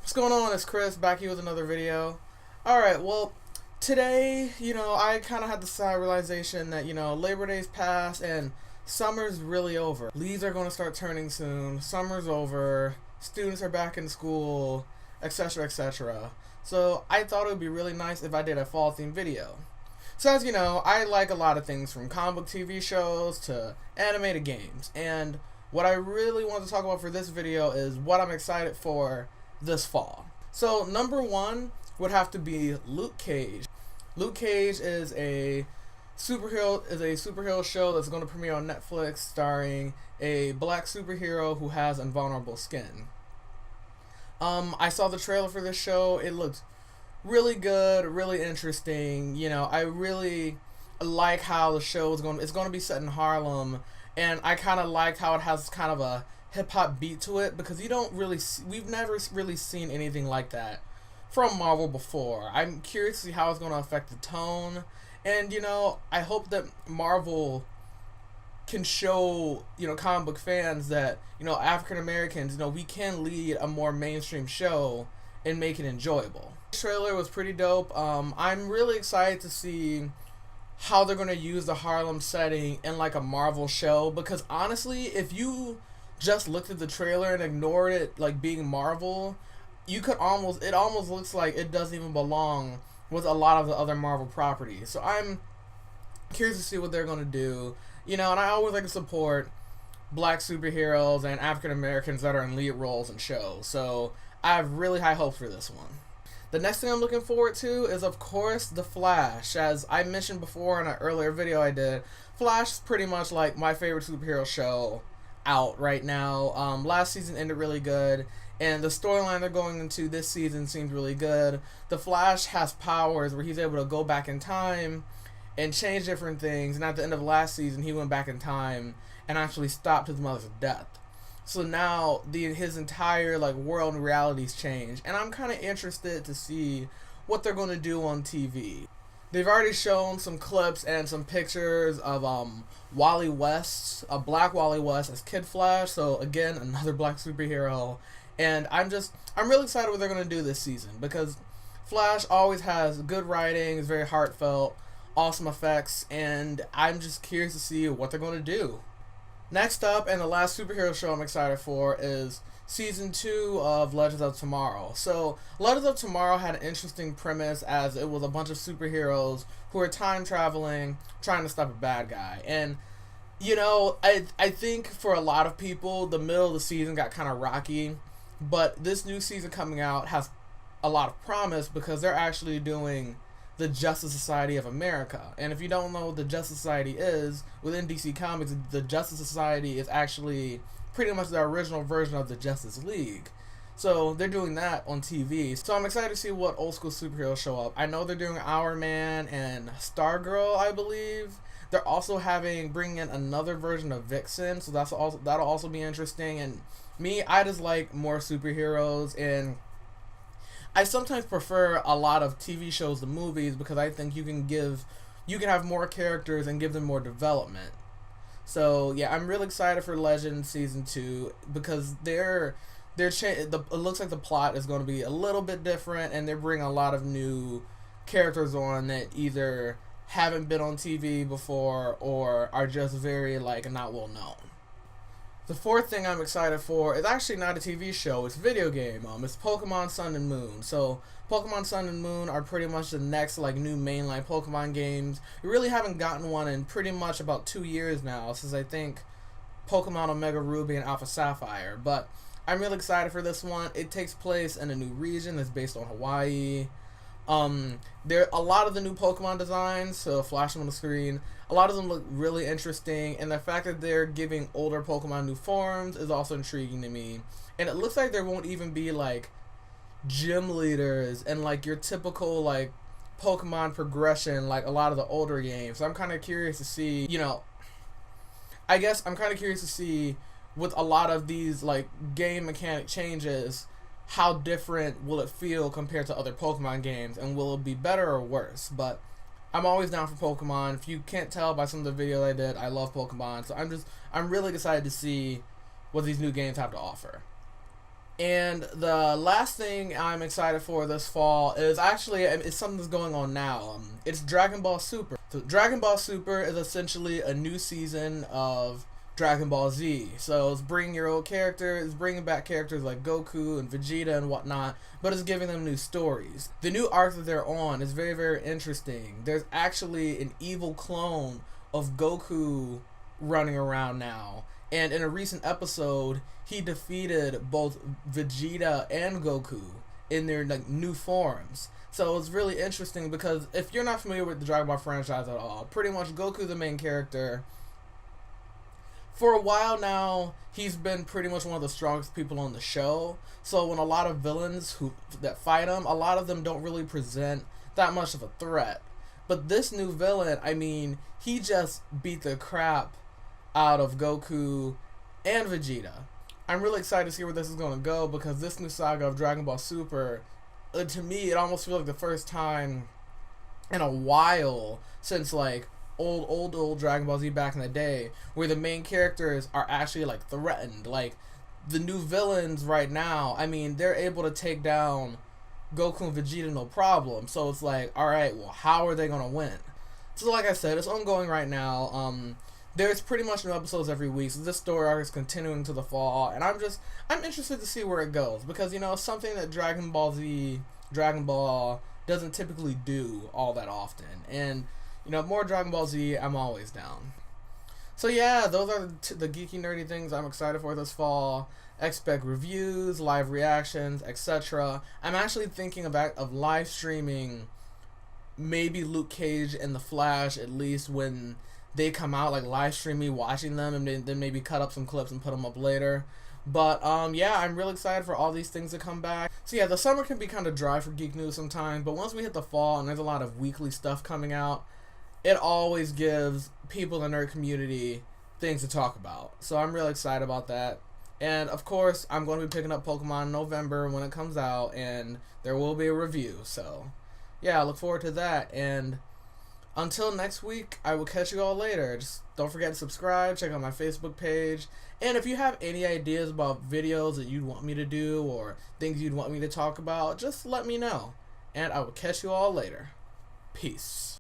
What's going on? It's Chris back here with another video. Alright, well, today, I kind of had the sad realization that, Labor Day's passed and summer's really over. Leaves are going to start turning soon, summer's over, students are back in school, etc., etc. So I thought it would be really nice if I did a fall themed video. So as you know, I like a lot of things from comic book TV shows to animated games, and what I really want to talk about for this video is what I'm excited for this fall. So number one would have to be Luke Cage. Luke Cage is a superhero show that's going to premiere on Netflix, starring a black superhero who has invulnerable skin. I saw the trailer for this show. It looked really good, really interesting. I really like how the show is going. It's going to be set in Harlem, and I kind of liked how it has kind of a hip hop beat to it, because we've never really seen anything like that from Marvel before. I'm curious to see how it's going to affect the tone, and I hope that Marvel can show comic book fans that African Americans we can lead a more mainstream show and make it enjoyable. The trailer was pretty dope. I'm really excited to see how they're going to use the Harlem setting in like a Marvel show, because honestly, if you just looked at the trailer and ignored it like being Marvel, it almost looks like it doesn't even belong with a lot of the other Marvel properties. So I'm curious to see what they're going to do. And I always like to support black superheroes and African Americans that are in lead roles in shows. So I have really high hopes for this one. The next thing I'm looking forward to is, of course, The Flash. As I mentioned before in an earlier video I did, Flash is pretty much like my favorite superhero show out right now. Last season ended really good, and the storyline they're going into this season seems really good. The Flash has powers where he's able to go back in time and change different things, and at the end of last season he went back in time and actually stopped his mother's death. So now his entire world and reality's changed, and I'm kind of interested to see what they're going to do on TV. They've already shown some clips and some pictures of Wally West, a black Wally West as Kid Flash, so again, another black superhero. And I'm really excited what they're going to do this season, because Flash always has good writing, is very heartfelt, awesome effects, and I'm just curious to see what they're going to do. Next up, and the last superhero show I'm excited for, is Season 2 of Legends of Tomorrow. So, Legends of Tomorrow had an interesting premise, as it was a bunch of superheroes who are time traveling, trying to stop a bad guy. And, I think for a lot of people, the middle of the season got kind of rocky, but this new season coming out has a lot of promise, because they're actually doing the Justice Society of America. And if you don't know what the Justice Society is, within DC Comics, the Justice Society is actually pretty much the original version of the Justice League. So they're doing that on TV. So I'm excited to see what old school superheroes show up. I know they're doing Hour Man and Stargirl, I believe. They're also bringing in another version of Vixen, so that'll also be interesting. And me, I just like more superheroes, and I sometimes prefer a lot of TV shows to movies, because I think you can have more characters and give them more development. So yeah, I'm really excited for Legends Season 2, because it looks like the plot is going to be a little bit different, and they're bringing a lot of new characters on that either haven't been on TV before or are just very not well known. The fourth thing I'm excited for is actually not a TV show, it's a video game. It's Pokemon Sun and Moon. So Pokemon Sun and Moon are pretty much the next new mainline Pokemon games. We really haven't gotten one in pretty much about 2 years now, since I think Pokemon Omega Ruby and Alpha Sapphire. But I'm really excited for this one. It takes place in a new region that's based on Hawaii. There a lot of the new Pokemon designs, so flash them on the screen. A lot of them look really interesting, and the fact that they're giving older Pokemon new forms is also intriguing to me. And it looks like there won't even be gym leaders and your typical Pokemon progression like a lot of the older games. So I'm kind of curious to see, I guess I'm kind of curious to see with a lot of these game mechanic changes, how different will it feel compared to other Pokemon games, and will it be better or worse? But I'm always down for Pokemon. If you can't tell by some of the videos I did, I love Pokemon. So I'm really excited to see what these new games have to offer. And the last thing I'm excited for this fall is actually it's something that's going on now. It's Dragon Ball Super. So Dragon Ball Super is essentially a new season of Dragon Ball Z. So it's bringing your old characters, it's bringing back characters like Goku and Vegeta and whatnot, but it's giving them new stories. The new arc that they're on is very, very interesting. There's actually an evil clone of Goku running around now. And in a recent episode, he defeated both Vegeta and Goku in their like new forms. So it's really interesting because if you're not familiar with the Dragon Ball franchise at all, pretty much Goku's the main character. For a while now, he's been pretty much one of the strongest people on the show. So when a lot of villains that fight him, a lot of them don't really present that much of a threat. But this new villain, I mean, he just beat the crap out of Goku and Vegeta. I'm really excited to see where this is going to go because this new saga of Dragon Ball Super, to me, it almost feels like the first time in a while since like old Dragon Ball Z back in the day where the main characters are actually like threatened. Like the new villains right now, I mean, they're able to take down Goku and Vegeta no problem. So it's like, all right, well, how are they going to win? So like I said, it's ongoing right now. There's pretty much new episodes every week, so this story arc is continuing to the fall, and I'm interested to see where it goes, because, you know, it's something that Dragon Ball doesn't typically do all that often, and, you know, more Dragon Ball Z, I'm always down. So yeah, those are the geeky, nerdy things I'm excited for this fall. Expect reviews, live reactions, etc. I'm actually thinking of live streaming maybe Luke Cage and The Flash, at least when they come out, like live stream me watching them, and then maybe cut up some clips and put them up later. But yeah, I'm really excited for all these things to come back. So yeah, the summer can be kind of dry for geek news sometimes, but once we hit the fall and there's a lot of weekly stuff coming out, it always gives people in the nerd community things to talk about. So I'm really excited about that. And of course, I'm going to be picking up Pokemon in November when it comes out, and there will be a review. So yeah, I look forward to that. And until next week, I will catch you all later. Just don't forget to subscribe, check out my Facebook page, and if you have any ideas about videos that you'd want me to do or things you'd want me to talk about, just let me know. And I will catch you all later. Peace.